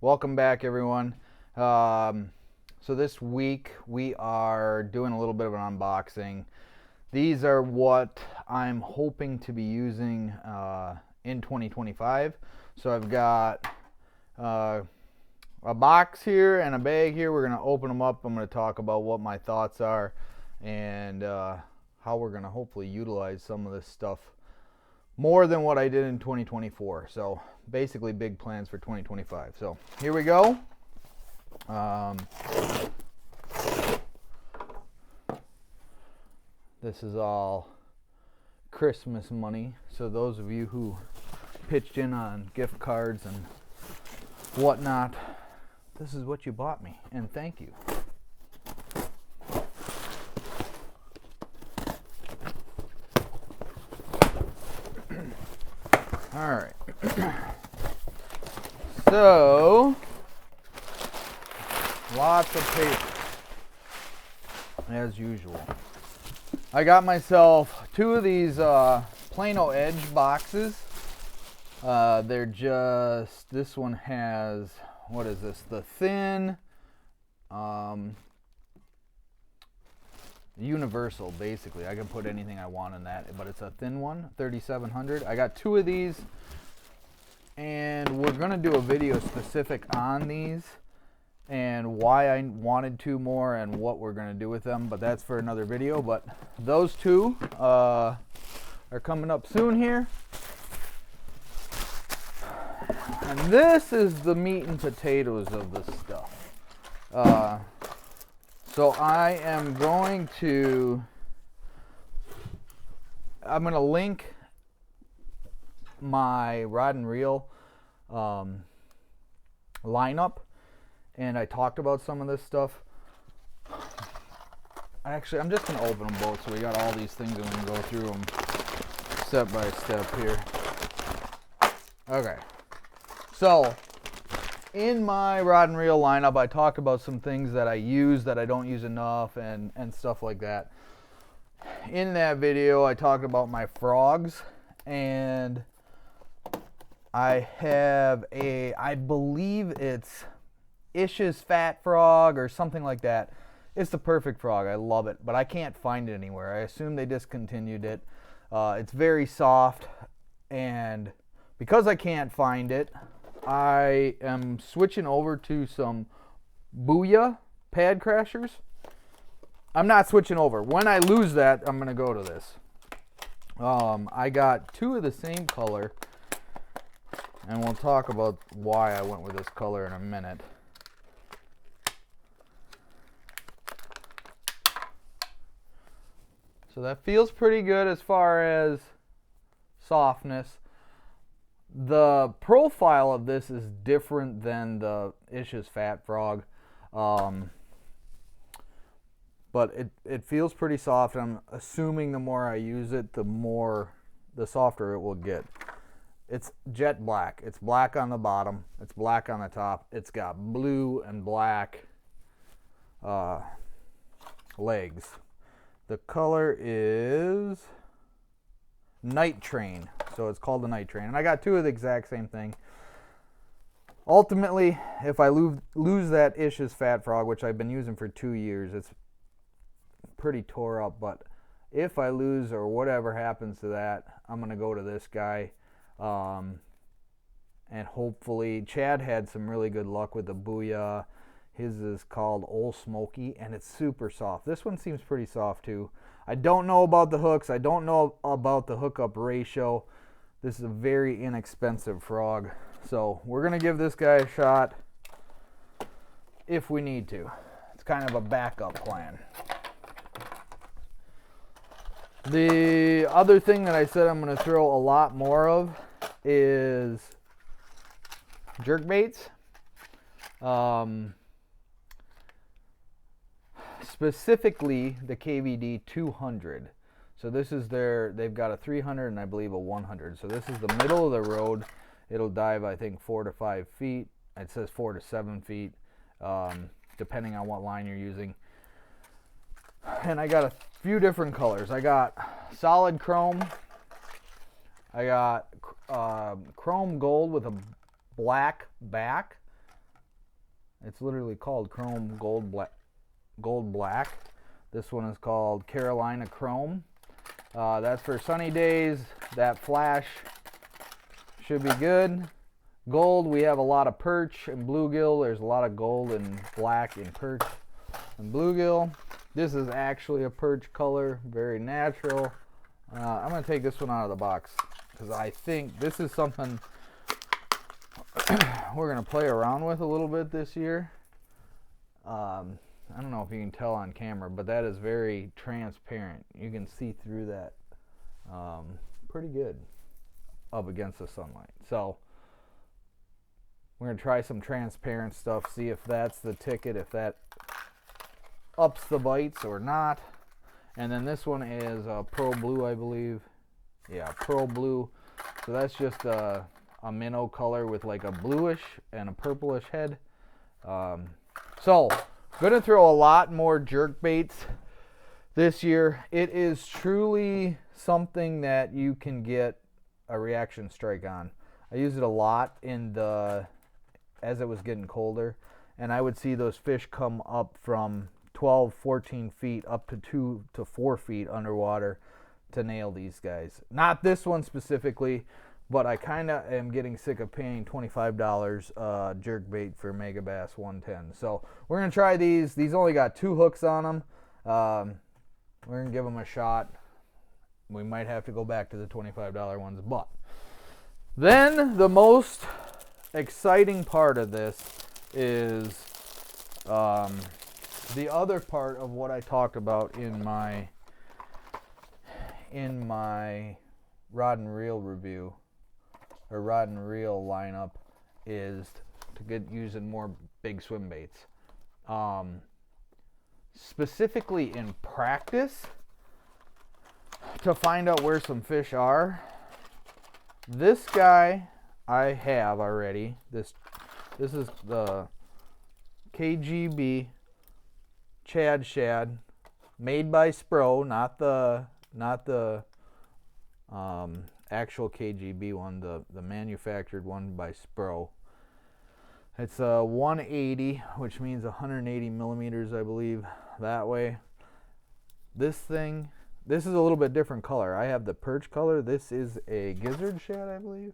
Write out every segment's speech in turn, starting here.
Welcome back, everyone. So this week we are doing a little bit of an unboxing. These are what I'm hoping to be using in 2025. So I've got a box here and a bag here. We're going to open them up. I'm going to talk about what my thoughts are and how we're going to hopefully utilize some of this stuff more than what I did in 2024. So basically big plans for 2025. So here we go. This is all Christmas money. So those of you who pitched in on gift cards and whatnot, this is what you bought me, and thank you. All right. So, lots of paper, as usual. I got myself two of these Plano Edge boxes. They're just, this one has, what is this? The thin, universal, basically. I can put anything I want in that, but it's a thin one, 3700. I got two of these, and we're gonna do a video specific on these and why I wanted two more and what we're gonna do with them, but that's for another video. But those two are coming up soon here, and this is the meat and potatoes of the stuff. So I am going to, I'm going to link my rod and reel lineup, and I talked about some of this stuff. Actually, I'm just going to open them both, so we got all these things and we can go through them step by step here. Okay, so in my rod and reel lineup, I talked about some things that I use that I don't use enough and stuff like that. In that video, I talked about my frogs, and I have I believe it's Ish's Fat Frog or something like that. It's the perfect frog. I love it, but I can't find it anywhere. I assume they discontinued it. It's very soft, and because I can't find it, I am switching over to some Booyah pad crashers. I'm not switching over. When I lose that, I'm going to go to this. I got two of the same color, and we'll talk about why I went with this color in a minute. So that feels pretty good as far as softness. The profile of this is different than the Ish's Fat Frog, but it feels pretty soft. I'm assuming the more I use it, the softer it will get. It's jet black. It's black on the bottom. It's black on the top. It's got blue and black legs. The color is Night Train, so it's called the Night Train, and I got two of the exact same thing. Ultimately, if I lose that Ish's Fat Frog, which I've been using for 2 years, it's pretty tore up, but if I lose or whatever happens to that, I'm going to go to this guy, and hopefully, Chad had some really good luck with the Booyah. His is called Old Smoky, and it's super soft. This one seems pretty soft too. I don't know about the hooks. I don't know about the hookup ratio. This is a very inexpensive frog. So we're going to give this guy a shot if we need to. It's kind of a backup plan. The other thing that I said I'm going to throw a lot more of is jerkbaits. Specifically the KVD 200. So this is they've got a 300 and I believe a 100. So this is the middle of the road. It'll dive, I think, 4 to 5 feet. It says 4 to 7 feet, depending on what line you're using. And I got a few different colors. I got solid chrome. I got chrome gold with a black back. It's literally called Chrome Gold Black. This one is called Carolina Chrome. That's for sunny days. That flash should be good. Gold, we have a lot of perch and bluegill. There's a lot of gold and black in perch and bluegill. This is actually a perch color, very natural. I'm going to take this one out of the box because I think this is something we're going to play around with a little bit this year. I don't know if you can tell on camera, but that is very transparent. You can see through that pretty good up against the sunlight. So we're going to try some transparent stuff, see if that's the ticket, if that ups the bites or not. And then this one is Pro Blue, I believe. Yeah, Pro Blue. So that's just a minnow color with like a bluish and a purplish head. So gonna throw a lot more jerk baits this year. It is truly something that you can get a reaction strike on. I used it a lot as it was getting colder, and I would see those fish come up from 12, 14 feet up to 2 to 4 feet underwater to nail these guys. Not this one specifically, but I kind of am getting sick of paying $25 jerk bait for Mega Bass 110. So we're going to try these. These only got 2 hooks on them. We're going to give them a shot. We might have to go back to the $25 ones. But then the most exciting part of this is the other part of what I talked about in my rod and reel review, or rod and reel lineup, is to get using more big swim baits. Specifically in practice, to find out where some fish are. This guy I have already. This is the KGB Chad Shad, made by Spro, not the actual KGB one, the manufactured one by Spro. It's a 180, which means 180 millimeters, I believe, that way. This is a little bit different color. I have the perch color. This is a gizzard shad, I believe.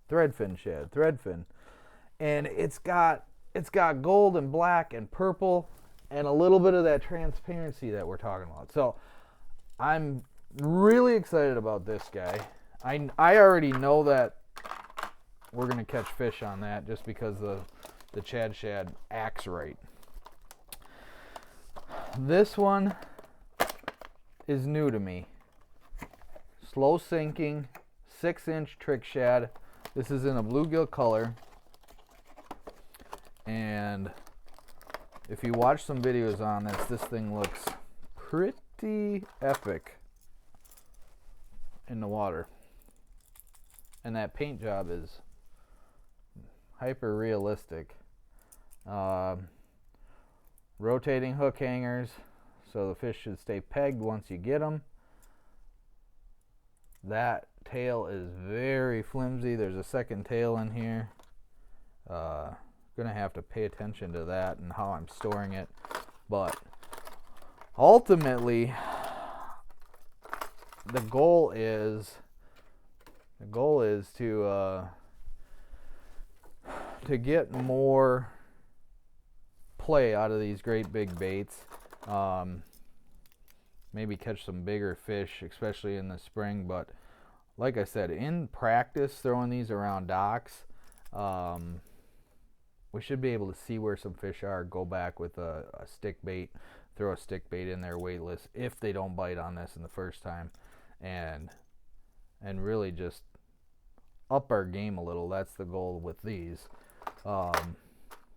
Threadfin shad, threadfin. And it's got gold and black and purple and a little bit of that transparency that we're talking about. So I'm really excited about this guy. I already know that we're going to catch fish on that just because the Chad Shad acts right. This one is new to me. Slow sinking, 6-inch trick shad. This is in a bluegill color. And if you watch some videos on this thing looks pretty epic in the water. And that paint job is hyper realistic. Rotating hook hangers, so the fish should stay pegged once you get them. That tail is very flimsy. There's a second tail in here. Gonna have to pay attention to that and how I'm storing it. But ultimately, the goal is to get more play out of these great big baits. Maybe catch some bigger fish, especially in the spring. But like I said, in practice throwing these around docks, we should be able to see where some fish are, go back with a stick bait, throw a stick bait in there weightless if they don't bite on this in the first time, and really just up our game a little. That's the goal with these.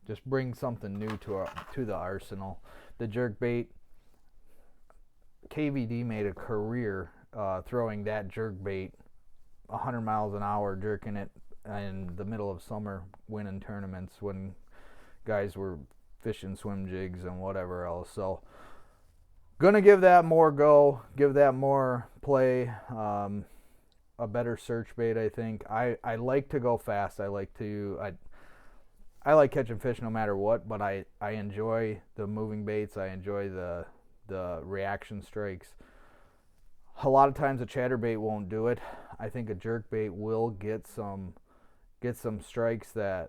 Just bring something new to the arsenal. The jerk bait, KVD made a career throwing that jerk bait 100 miles an hour, jerking it in the middle of summer, winning tournaments when guys were fishing swim jigs and whatever else. So gonna give that more go, give that more play, a better search bait. I think I like to go fast. I I like catching fish no matter what, but I enjoy the moving baits. I enjoy the reaction strikes. A lot of times a chatterbait won't do it. I think a jerkbait will get some strikes that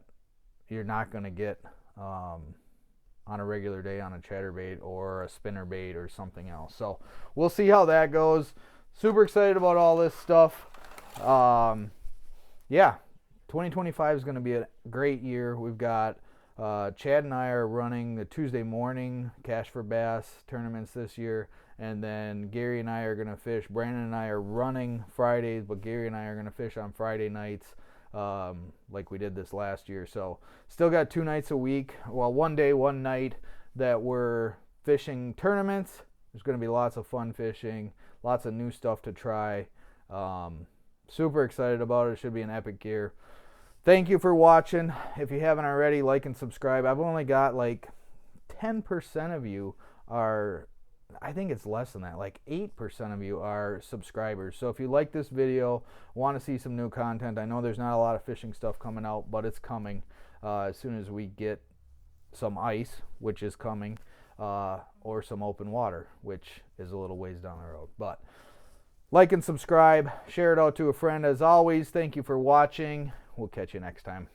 you're not going to get on a regular day on a chatterbait or a spinnerbait or something else. So we'll see how that goes. Super excited about all this stuff. Yeah, 2025 is going to be a great year. We've got Chad and I are running the Tuesday morning Cash for Bass tournaments this year, and then Gary and I are going to fish. Brandon and I are running Fridays, but Gary and I are going to fish on Friday nights like we did this last year. So still got 2 nights a week. Well, 1 day, 1 night that we're fishing tournaments. There's going to be lots of fun fishing, lots of new stuff to try. Super excited about it. It should be an epic year. Thank you for watching. If you haven't already, like and subscribe. I've only got like 10% of you are, I think it's less than that, like 8% of you are subscribers. So if you like this video, want to see some new content, I know there's not a lot of fishing stuff coming out, but it's coming as soon as we get some ice, which is coming, or some open water, which is a little ways down the road. But like and subscribe, share it out to a friend. As always, thank you for watching. We'll catch you next time.